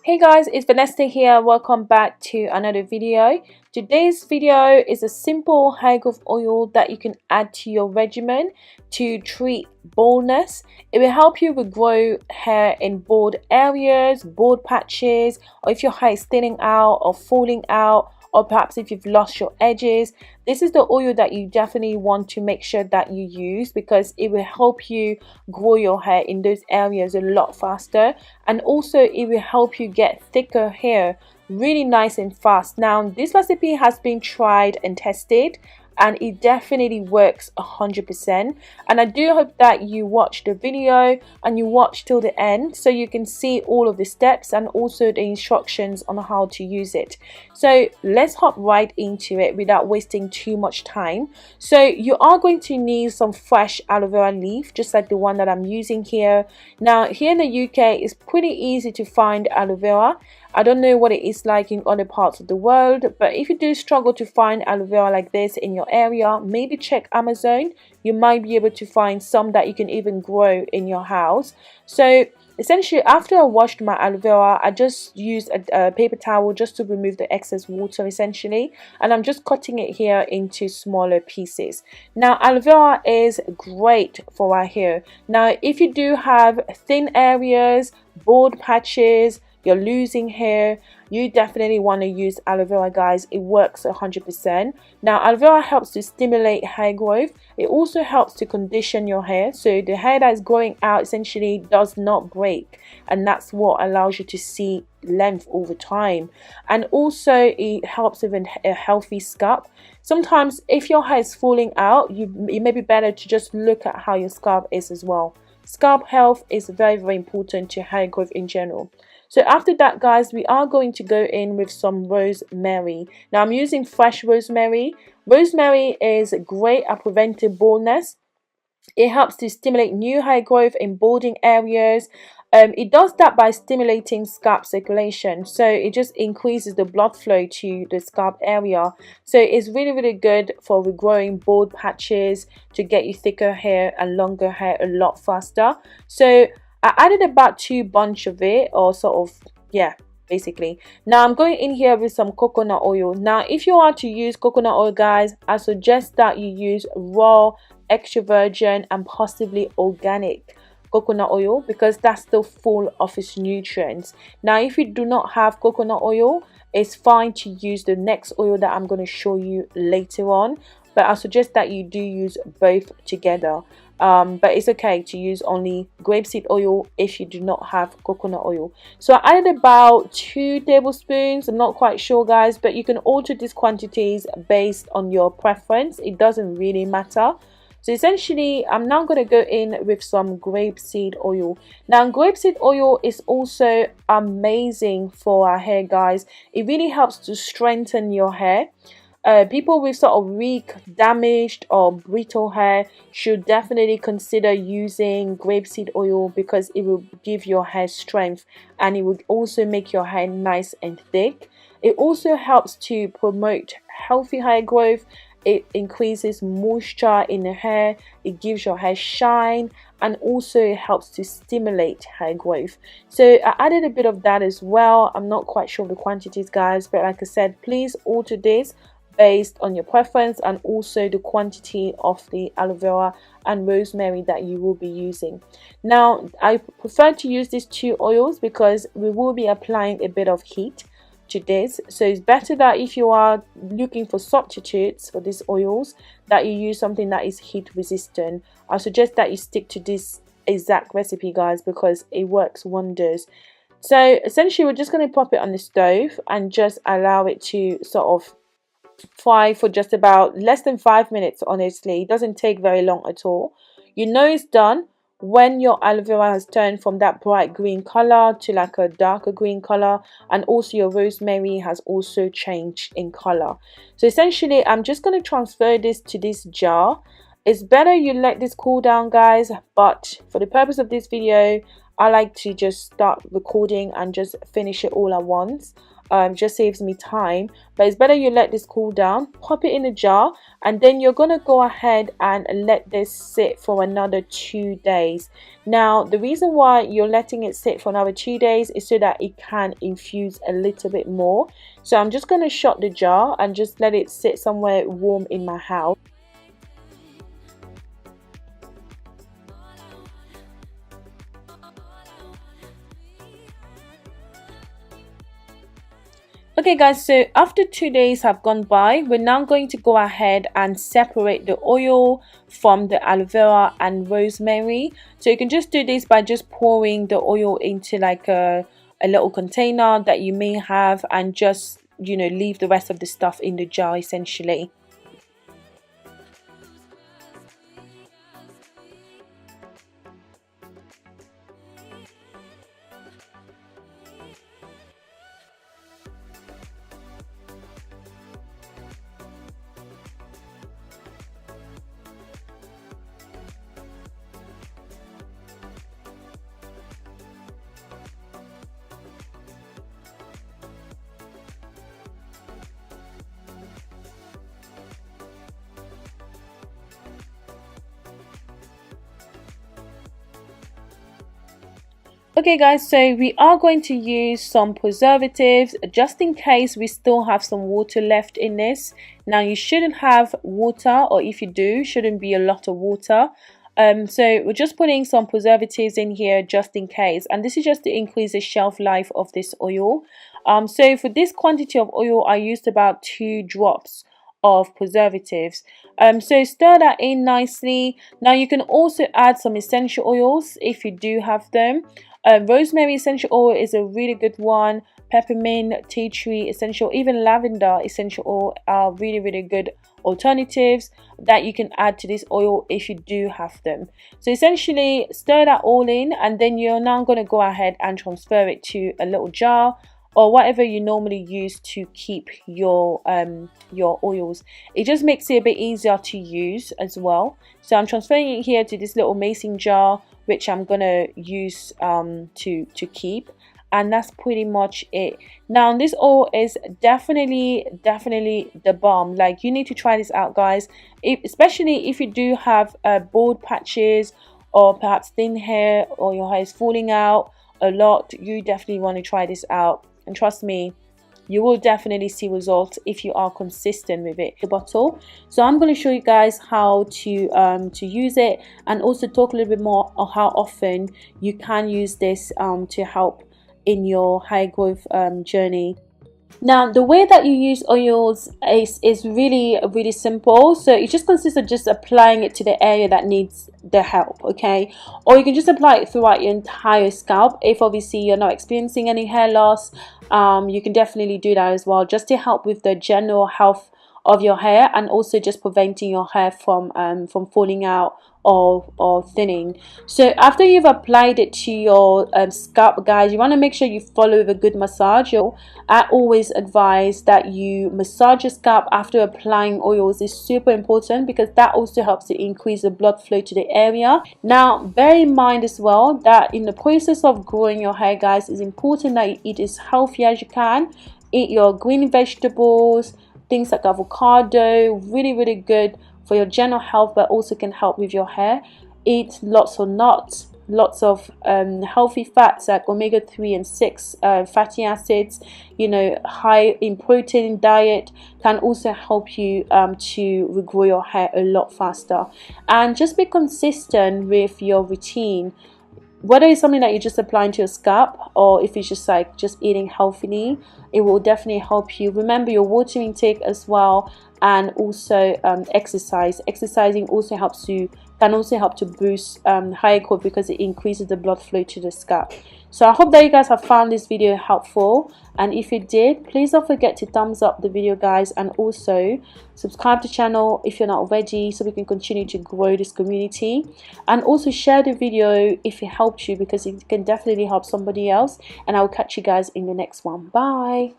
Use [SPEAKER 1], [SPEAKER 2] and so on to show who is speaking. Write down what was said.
[SPEAKER 1] Hey guys, it's Vanessa here. Welcome back to another video. Today's video is a simple hair growth oil that you can add to your regimen to treat baldness. It will help you regrow hair in bald areas, bald patches, or if your hair is thinning out or falling out, or perhaps if you've lost your edges. This is the oil that you definitely want to make sure that you use because it will help you grow your hair in those areas a lot faster, and also it will help you get thicker hair really nice and fast. Now this recipe has been tried and tested and it definitely works 100%, and I do hope that you watch the video and you watch till the end so you can see all of the steps and also the instructions on how to use it. So let's hop right into it without wasting too much time. So you are going to need some fresh aloe vera leaf, just like the one that I'm using here. Now here in the UK it's pretty easy to find aloe vera. I don't know what it is like in other parts of the world, but if you do struggle to find aloe vera like this in your area, maybe check Amazon. You might be able to find some that you can even grow in your house. So essentially, after I washed my aloe vera, I just used a paper towel just to remove the excess water essentially, and I'm just cutting it here into smaller pieces. Now aloe vera is great for our hair. Now if you do have thin areas, bald patches, you're losing hair, you definitely want to use aloe vera, guys. It works 100%. Now aloe vera helps to stimulate hair growth. It also helps to condition your hair, so the hair that is growing out essentially does not break, and that's what allows you to see length over time. And also it helps with a healthy scalp. Sometimes if your hair is falling out, it may be better to just look at how your scalp is as well. Scalp health is very important to hair growth in general. So after that, guys, we are going to go in with some rosemary. Now I'm using fresh rosemary. Rosemary is great at preventing baldness. It helps to stimulate new hair growth in balding areas. It does that by stimulating scalp circulation, so it just increases the blood flow to the scalp area. So it's really good for regrowing bald patches, to get you thicker hair and longer hair a lot faster. So I added about 2 bunch of it, or sort of, yeah, basically. Now I'm going in here with some coconut oil. Now if you are to use coconut oil, guys, I suggest that you use raw, extra virgin and possibly organic coconut oil, because that's still full of its nutrients. Now if you do not have coconut oil, it's fine to use the next oil that I'm going to show you later on, but I suggest that you do use both together. But it's okay to use only grapeseed oil if you do not have coconut oil. So I added about 2 tablespoons. I'm not quite sure, guys, but you can alter these quantities based on your preference. It doesn't really matter. So essentially, I'm now going to go in with some grapeseed oil. Now grapeseed oil is also amazing for our hair, guys. It really helps to strengthen your hair. People with sort of weak, damaged or brittle hair should definitely consider using grapeseed oil, because it will give your hair strength and it will also make your hair nice and thick. It also helps to promote healthy hair growth. It increases moisture in the hair, it gives your hair shine, and also it helps to stimulate hair growth. So I added a bit of that as well. I'm not quite sure of the quantities, guys, but like I said, please alter this based on your preference and also the quantity of the aloe vera and rosemary that you will be using. Now I prefer to use these 2 oils because we will be applying a bit of heat to this, so it's better that if you are looking for substitutes for these oils, that you use something that is heat resistant. I suggest that you stick to this exact recipe, guys, because it works wonders. So essentially we're just going to pop it on the stove and just allow it to sort of fry for just about less than 5 minutes. Honestly, it doesn't take very long at all. You know it's done when your aloe vera has turned from that bright green color to like a darker green color, and also your rosemary has also changed in color. So essentially I'm just going to transfer this to this jar. It's better you let this cool down, guys, but for the purpose of this video I like to just start recording and just finish it all at once. Just saves me time, but it's better you let this cool down, pop it in a jar, and then you're gonna go ahead and let this sit for another 2 days. Now the reason why you're letting it sit for another 2 days is so that it can infuse a little bit more. So I'm just gonna shut the jar and just let it sit somewhere warm in my house. Okay guys, so after 2 days have gone by, we're now going to go ahead and separate the oil from the aloe vera and rosemary. So you can just do this by just pouring the oil into like a little container that you may have, and just, you know, leave the rest of the stuff in the jar essentially. Okay guys, so we are going to use some preservatives just in case we still have some water left in this. Now you shouldn't have water, or if you do, shouldn't be a lot of water. So we're just putting some preservatives in here just in case, and this is just to increase the shelf life of this oil. So for this quantity of oil, I used about 2 drops of preservatives. So stir that in nicely. Now you can also add some essential oils if you do have them. Rosemary essential oil is a really good one. Peppermint, tea tree essential, even lavender essential oil are really good alternatives that you can add to this oil if you do have them. So essentially stir that all in, and then you're now going to go ahead and transfer it to a little jar or whatever you normally use to keep your oils. It just makes it a bit easier to use as well. So I'm transferring it here to this little mason jar, which I'm gonna use to keep, and that's pretty much it. Now this oil is definitely the bomb. Like, you need to try this out guys, especially if you do have bald patches or perhaps thin hair, or your hair is falling out a lot. You definitely want to try this out, and trust me, you will definitely see results if you are consistent with it. The bottle. So I'm going to show you guys how to use it, and also talk a little bit more on how often you can use this to help in your hair growth journey. Now the way that you use oils is really simple. So it just consists of just applying it to the area that needs the help, okay? Or you can just apply it throughout your entire scalp if obviously you're not experiencing any hair loss. You can definitely do that as well, just to help with the general health of your hair, and also just preventing your hair from falling out or thinning. So after you've applied it to your scalp guys, you want to make sure you follow with a good massage. I always advise that you massage your scalp after applying oils. Is super important, because that also helps to increase the blood flow to the area. Now bear in mind as well that in the process of growing your hair guys, it's important that you eat as healthy as you can. Eat your green vegetables, things like avocado, really good for your general health, but also can help with your hair. Eat lots of nuts, lots of healthy fats like omega-3 and 6 fatty acids. You know, high in protein diet can also help you to regrow your hair a lot faster. And just be consistent with your routine, whether it's something that you're just applying to your scalp, or if it's just like just eating healthily. It will definitely help you. Remember your water intake as well, and also exercising also can also help to boost hair growth, because it increases the blood flow to the scalp. So I hope that you guys have found this video helpful, and if you did, please don't forget to thumbs up the video guys, and also subscribe to the channel if you're not already, so we can continue to grow this community. And also share the video if it helped you, because it can definitely help somebody else. And I will catch you guys in the next one. Bye.